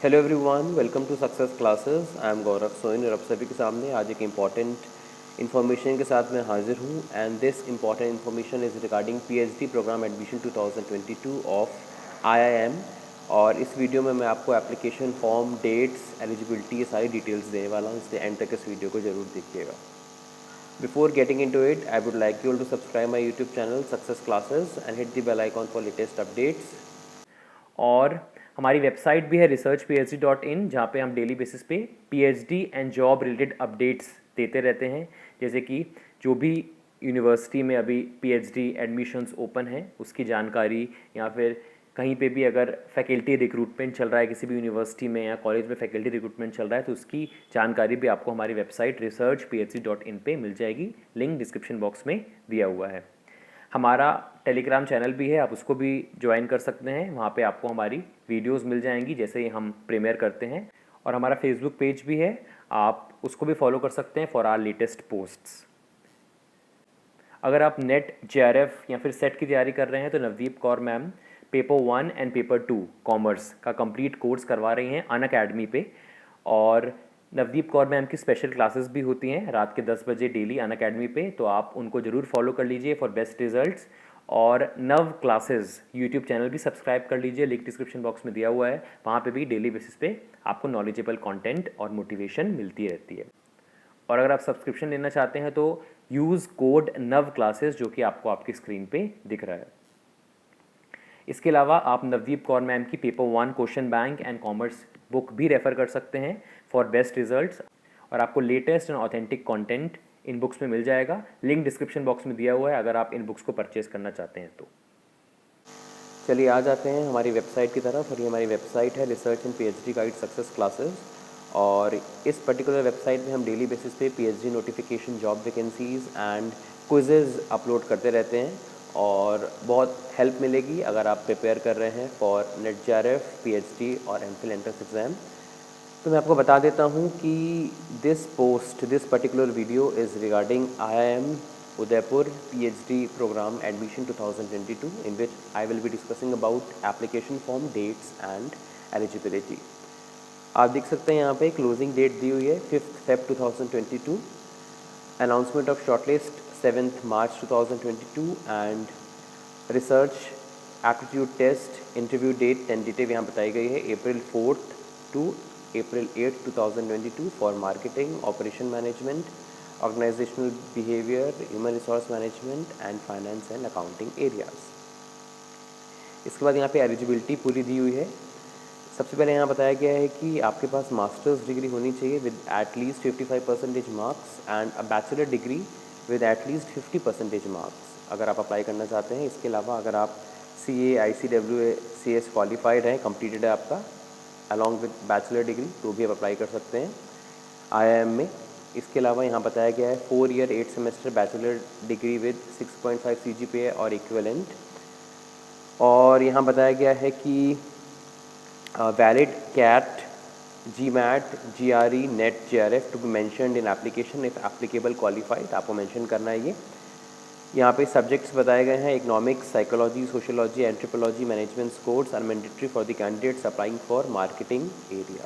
Hello everyone, welcome to success classes. I am Gaurav Soin और आप सभी के सामने आज एक इम्पॉर्टेंट इन्फॉर्मेशन के साथ मैं हाजिर हूँ and this important information is regarding PhD program admission 2022 of IIM. और इस वीडियो में मैं आपको एप्लीकेशन फॉर्म, डेट्स, एलिजिबिलिटी, ये सारी डिटेल्स देने वाला हूँ, इसलिए एंड तक इस वीडियो को ज़रूर देखिएगा। Before getting into it, I would like you all to subscribe my YouTube channel Success Classes and hit the bell icon for latest updates। और हमारी वेबसाइट भी है researchphd.in, जहाँ पे हम डेली बेसिस पे PhD and job related updates देते रहते हैं। जैसे कि जो भी यूनिवर्सिटी में अभी पीएचडी एडमिशन्स ओपन हैं उसकी जानकारी, या फिर कहीं पे भी अगर फैकल्टी रिक्रूटमेंट चल रहा है किसी भी यूनिवर्सिटी में या कॉलेज में फैकल्टी रिक्रूटमेंट चल रहा है, तो उसकी जानकारी भी आपको हमारी वेबसाइट researchphd.in पे मिल जाएगी। लिंक डिस्क्रिप्शन बॉक्स में दिया हुआ है। हमारा टेलीग्राम चैनल भी है, आप उसको भी ज्वाइन कर सकते हैं। वहाँ पे आपको हमारी वीडियोस मिल जाएंगी जैसे ही हम प्रीमियर करते हैं। और हमारा फेसबुक पेज भी है, आप उसको भी फॉलो कर सकते हैं फॉर आवर लेटेस्ट पोस्ट्स। अगर आप नेट जेआरएफ या फिर सेट की तैयारी कर रहे हैं तो Navdeep Kaur ma'am paper 1 and paper 2 commerce का कंप्लीट कोर्स करवा रही हैं अनअकैडमी पे। और नवदीप कौर मैम की स्पेशल क्लासेस भी होती हैं रात के 10 बजे डेली अनअकैडमी पे, तो आप उनको ज़रूर फॉलो कर लीजिए फॉर बेस्ट रिजल्ट्स। और नव क्लासेस यूट्यूब चैनल भी सब्सक्राइब कर लीजिए, लिंक डिस्क्रिप्शन बॉक्स में दिया हुआ है। वहाँ पे भी डेली बेसिस पे आपको नॉलेजेबल कंटेंट और मोटिवेशन मिलती रहती है। और अगर आप सब्सक्रिप्शन लेना चाहते हैं तो यूज़ कोड नव क्लासेस, जो कि आपको आपकी स्क्रीन पे दिख रहा है। इसके अलावा आप नवदीप कौर मैम की paper 1 question bank and commerce book भी रेफ़र कर सकते हैं फॉर बेस्ट रिजल्ट्स। और आपको latest and authentic content in books में मिल जाएगा। लिंक डिस्क्रिप्शन बॉक्स में दिया हुआ है अगर आप इन बुक्स को परचेज़ करना चाहते हैं तो। चलिए आ जाते हैं हमारी वेबसाइट की तरफ। और ये हमारी वेबसाइट है research and PhD guide success classes. और इस पर्टिकुलर वेबसाइट में हम डेली बेसिस पे PhD notification, job vacancies and quizzes upload करते रहते हैं। और बहुत हेल्प मिलेगी अगर आप प्रिपेयर कर रहे हैं फॉर नेट जेआरएफ, पीएचडी और एमफिल एंट्रेंस एग्ज़ाम। तो मैं आपको बता देता हूँ कि this particular video is regarding IIM Udaipur PhD program admission 2022, in which I will be discussing about application form, dates and eligibility। आप देख सकते हैं यहाँ पे क्लोजिंग डेट दी हुई है 5th Feb 2022, announcement of shortlist 7th March 2022 and research aptitude test interview date tentative यहाँ बताई गई है April 4th to April 8th 2022 for marketing, operation management, organizational behaviour, human resource management and finance and accounting areas. इसके बाद यहाँ पे eligibility पूरी दी हुई है। सबसे पहले यहाँ बताया गया है कि आपके पास मास्टर्स डिग्री होनी चाहिए with at least 55% marks and a bachelor degree with at least 50% marks अगर आप अप्लाई करना चाहते हैं। इसके अलावा अगर आप CA, ICWA, CS क्वालिफाइड है, कंप्लीटेड है आपका अलॉन्ग विद बैचलर डिग्री, तो भी आप अप्लाई कर सकते हैं IIM में। इसके अलावा यहाँ बताया गया है 4 year 8 semester bachelor degree with 6.5 CGPA और इक्विवेलेंट। और यहाँ बताया गया है कि valid CAT, GMAT, GRE, NET JRF to be mentioned in application if applicable qualified, आपको मेंशन करना है ये। यहाँ पे सब्जेक्ट्स बताए गए हैं economics, psychology, sociology, anthropology, management course are mandatory for the candidates applying for marketing area.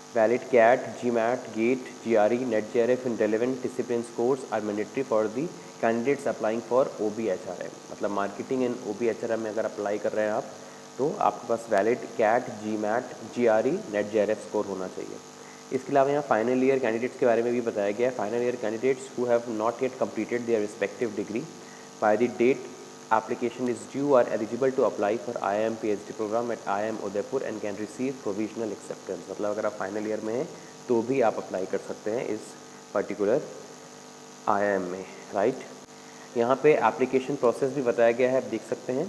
Valid CAT, GMAT, GATE, GRE, Net JRF in relevant disciplines course are mandatory for the candidates applying for OBHRM। मतलब marketing and OBHRM में अगर apply कर रहे हैं आप तो आपके पास valid CAT, GMAT, GRE, Net JRF score होना चाहिए। इसके अलावा यहाँ फाइनल ईयर कैंडिडेट्स के बारे में भी बताया गया है। Final year candidates who have not yet completed their respective degree by the date application is due are eligible to apply for IIM PhD program at IIM Udaipur and can receive provisional acceptance। मतलब अगर आप final year में हैं तो भी आप apply कर सकते हैं इस पर्टिकुलर IIM में, राइट। यहाँ पे एप्लीकेशन प्रोसेस भी बताया गया है, आप देख सकते हैं।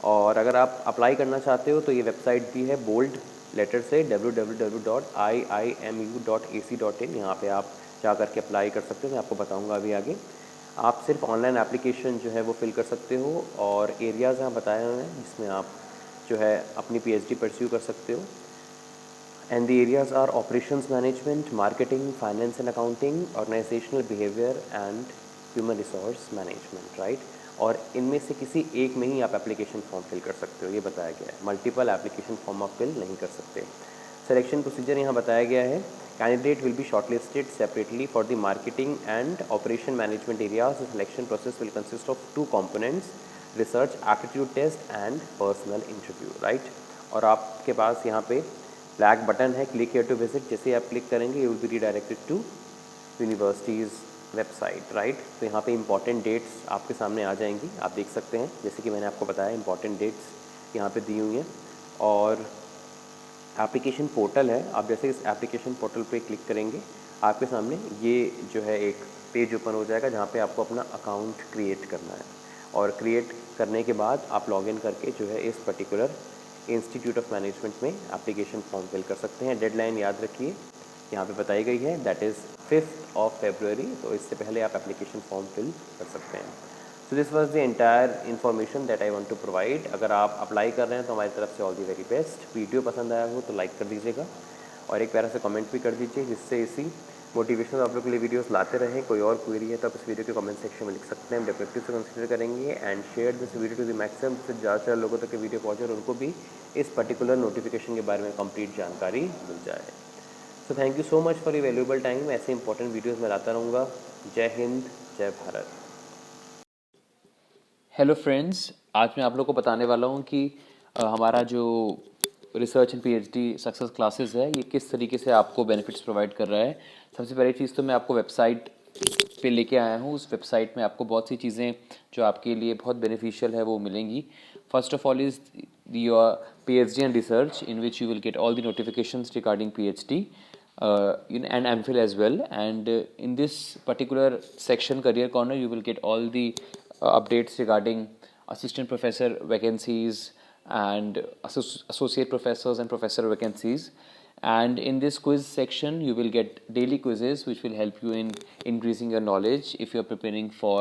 और अगर आप अप्लाई करना चाहते हो तो ये वेबसाइट भी है बोल्ड लेटर से www.iimu.ac.in। यहाँ पे आप जा करके अप्लाई कर सकते हो, मैं आपको बताऊँगा अभी आगे। आप सिर्फ ऑनलाइन एप्लीकेशन जो है वो फिल कर सकते हो और एरियाज़ यहाँ बताए हुए हैं जिसमें आप जो है अपनी PhD परस्यू कर सकते हो। And the areas are operations management, marketing, finance and accounting, organizational behaviour and human resource management, right. और इनमें से किसी एक में ही आप एप्लीकेशन फॉर्म फिल कर सकते हो, ये बताया गया है। मल्टीपल एप्लीकेशन फॉर्म आप फिल नहीं कर सकते। सिलेक्शन प्रोसीजर यहाँ बताया गया है, candidate will be shortlisted separately for the marketing and operation management areas. The selection process will consist of 2 components, research aptitude test and personal interview, right. और आपके पास यहाँ पे ब्लैक बटन है, क्लिक हियर टू विजिट। जैसे आप click करेंगे you will be redirected to university's website, right. तो यहाँ पे इंपॉर्टेंट डेट्स आपके सामने आ जाएंगी, आप देख सकते हैं। जैसे कि मैंने आपको बताया इंपॉर्टेंट डेट्स यहाँ पे दी हुई हैं। और एप्लीकेशन पोर्टल है, आप जैसे इस एप्लीकेशन पोर्टल पे क्लिक करेंगे आपके सामने ये जो है एक पेज ओपन हो जाएगा जहाँ पे आपको अपना अकाउंट क्रिएट करना है। और क्रिएट करने के बाद आप लॉगिन करके जो है इस पर्टिकुलर इंस्टीट्यूट ऑफ मैनेजमेंट में एप्लीकेशन फॉर्म फिल कर सकते हैं। डेडलाइन याद रखिए यहाँ पे बताई गई है, दैट इज़ 5 February। तो इससे पहले आप एप्लीकेशन फॉर्म फिल कर सकते हैं। So this was the entire information that I want to provide. अगर आप अप्लाई कर रहे हैं तो हमारी तरफ से all the very best. Video पसंद आया हो तो लाइक कर दीजिएगा और एक प्यारा सा कमेंट भी कर दीजिए, जिससे इसी मोटिवेशन आप लोग के लिए वीडियोस लाते रहें। कोई और क्वेरी है तो आप इस वीडियो के कमेंट सेक्शन में लिख सकते हैं, हम डेफिनेटली से कंसिडर करेंगे। And share this video to the maximum, जिससे ज़्यादा से ज़्यादा लोगों तक वीडियो पहुँचे और उनको भी इस पर्टिकुलर नोटिफिकेशन के बारे में कंप्लीट जानकारी मिल जाए। So thank you so much for your valuable time. ऐसे इंपॉर्टेंट वीडियोस मैं लाता रहूँगा। जय हिंद, जय भारत। हेलो फ्रेंड्स, आज मैं आप लोग को बताने वाला हूँ कि हमारा जो research and PhD success classes है ये किस तरीके से आपको बेनिफिट्स प्रोवाइड कर रहा है। सबसे पहली चीज़ तो मैं आपको वेबसाइट पे लेके आया हूँ। उस वेबसाइट में आपको बहुत सी चीज़ें जो आपके लिए बहुत बेनिफिशियल है वो मिलेंगी। First of all is your PhD and research, in which you will get all the notifications regarding PhD and MPhil as well. And in this particular section, Career Corner, you will get all the updates regarding assistant professor vacancies and associate professors and professor vacancies. And in this quiz section, you will get daily quizzes which will help you in increasing your knowledge if you are preparing for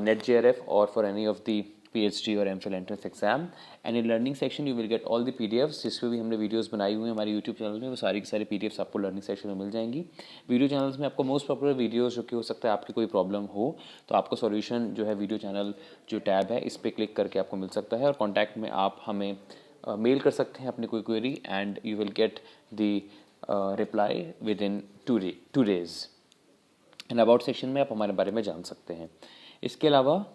NetJRF or for any of the PhD और MPhil entrance exam. And in learning section you will get all the PDFs जिस पे भी हमने videos बनाई हुई हैं हमारे YouTube channel में, वो सारी की सारी PDFs आपको लर्निंग सेक्शन में मिल जाएंगी। वीडियो चैनल्स में आपको मोस्ट पॉपुलर वीडियोस जो कि हो सकता है आपकी कोई प्रॉब्लम हो तो आपको सॉल्यूशन जो है वीडियो चैनल जो टैब है इस पर क्लिक करके आपको मिल सकता है। और कॉन्टैक्ट में आप हमें मेल कर सकते हैं अपनी कोई query and you will get the reply with in 2 days। And about section में आप हमारे बारे में जान सकते हैं। इसके अलावा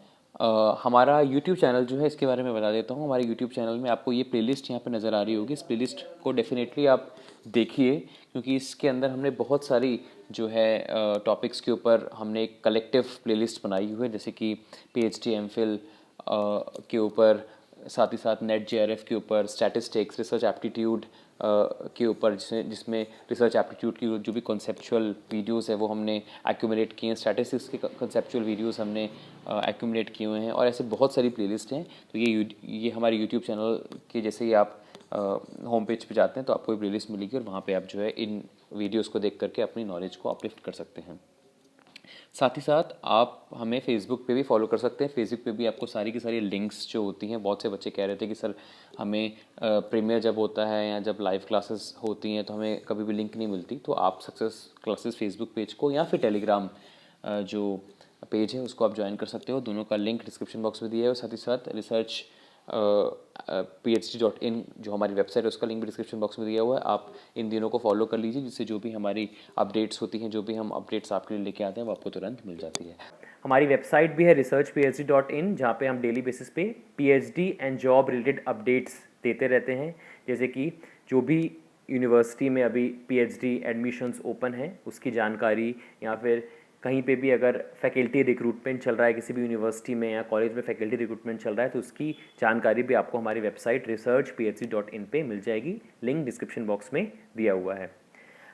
हमारा यूट्यूब चैनल जो है इसके बारे में बता देता हूँ। हमारे यूट्यूब चैनल में आपको ये प्लेलिस्ट यहाँ पे नज़र आ रही होगी। इस प्लेलिस्ट को डेफिनेटली आप देखिए क्योंकि इसके अंदर हमने बहुत सारी जो है टॉपिक्स के ऊपर हमने एक कलेक्टिव प्लेलिस्ट बनाई हुई है, जैसे कि PhD MPhil के ऊपर, साथ ही साथ NetJRF के ऊपर, स्टैटिस्टिक्स, रिसर्च एप्टीट्यूड के ऊपर, जिसमें रिसर्च एप्टीट्यूड की जो भी कॉन्सेप्चुअल वीडियोस है वो हमने एक्यूमुलेट किए हैं, स्टैटिस्टिक्स के कॉन्सेप्चुअल वीडियोस हमने एक्यूमुलेट किए हुए हैं और ऐसे बहुत सारी प्लेलिस्ट हैं। तो ये हमारे यूट्यूब चैनल के जैसे ही आप होम पेज पे जाते हैं तो आपको ये प्लेलिस्ट मिलेगी और वहाँ पे आप जो है इन वीडियोस को देख करके अपनी नॉलेज को अपलिफ्ट कर सकते हैं। साथ ही साथ आप हमें फेसबुक पे भी फॉलो कर सकते हैं। फेसबुक पे भी आपको सारी की सारी लिंक्स जो होती हैं, बहुत से बच्चे कह रहे थे कि सर हमें प्रीमियर जब होता है या जब लाइव क्लासेस होती हैं तो हमें कभी भी लिंक नहीं मिलती, तो आप सक्सेस क्लासेस फेसबुक पेज को या फिर टेलीग्राम जो पेज है उसको आप ज्वाइन कर सकते हो। दोनों का लिंक डिस्क्रिप्शन बॉक्स में दिया है और साथ ही साथ रिसर्च phd.in जो हमारी वेबसाइट है उसका लिंक भी डिस्क्रिप्शन बॉक्स में दिया हुआ है। आप इन दिनों को फॉलो कर लीजिए, जिससे जो भी हमारी अपडेट्स होती हैं, जो भी हम अपडेट्स आपके लिए लेके आते हैं वो आपको तुरंत मिल जाती है। हमारी वेबसाइट भी है researchphd.in, जहाँ पे हम डेली बेसिस पे PhD and job related updates देते रहते हैं। जैसे कि जो भी यूनिवर्सिटी में अभी PhD एडमिशन्स ओपन हैं उसकी जानकारी, या फिर कहीं पे भी अगर फैकल्टी रिक्रूटमेंट चल रहा है किसी भी यूनिवर्सिटी में या कॉलेज में फैकल्टी रिक्रूटमेंट चल रहा है तो उसकी जानकारी भी आपको हमारी वेबसाइट researchphd.in पे मिल जाएगी। लिंक डिस्क्रिप्शन बॉक्स में दिया हुआ है।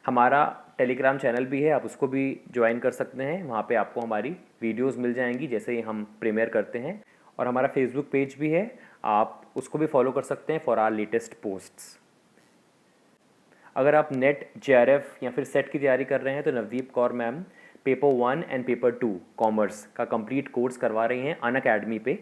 हमारा टेलीग्राम चैनल भी है, आप उसको भी ज्वाइन कर सकते हैं। वहाँ पे आपको हमारी वीडियोस मिल जाएंगी जैसे ही हम प्रीमियर करते हैं। और हमारा फेसबुक पेज भी है, आप उसको भी फॉलो कर सकते हैं फॉर आर लेटेस्ट पोस्ट्स। अगर आप NetJRF या फिर सेट की तैयारी कर रहे हैं तो Navdeep Kaur ma'am paper 1 and paper 2 commerce का कंप्लीट कोर्स करवा रही हैं अनअकैडमी पे।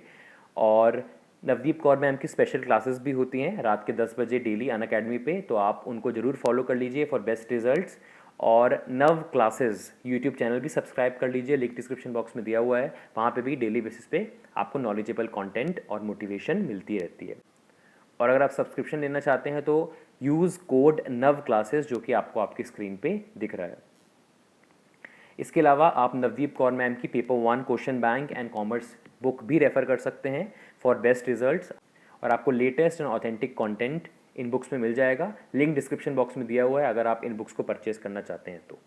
और नवदीप कौर मैम की स्पेशल क्लासेस भी होती हैं रात के 10 बजे डेली अनअकैडमी पे, तो आप उनको ज़रूर फॉलो कर लीजिए फॉर बेस्ट रिजल्ट्स। और नव क्लासेस यूट्यूब चैनल भी सब्सक्राइब कर लीजिए, लिंक डिस्क्रिप्शन बॉक्स में दिया हुआ है। वहाँ पे भी डेली बेसिस पे आपको नॉलेजेबल कंटेंट और मोटिवेशन मिलती रहती है। और अगर आप सब्सक्रिप्शन लेना चाहते हैं तो यूज़ कोड नव क्लासेस, जो कि आपको आपकी स्क्रीन पे दिख रहा है। इसके अलावा आप नवदीप कौर मैम की paper 1 question bank and commerce book भी रेफ़र कर सकते हैं फॉर बेस्ट रिजल्ट्स, और आपको latest and authentic content in books में मिल जाएगा। लिंक डिस्क्रिप्शन बॉक्स में दिया हुआ है अगर आप इन बुक्स को परचेज करना चाहते हैं तो।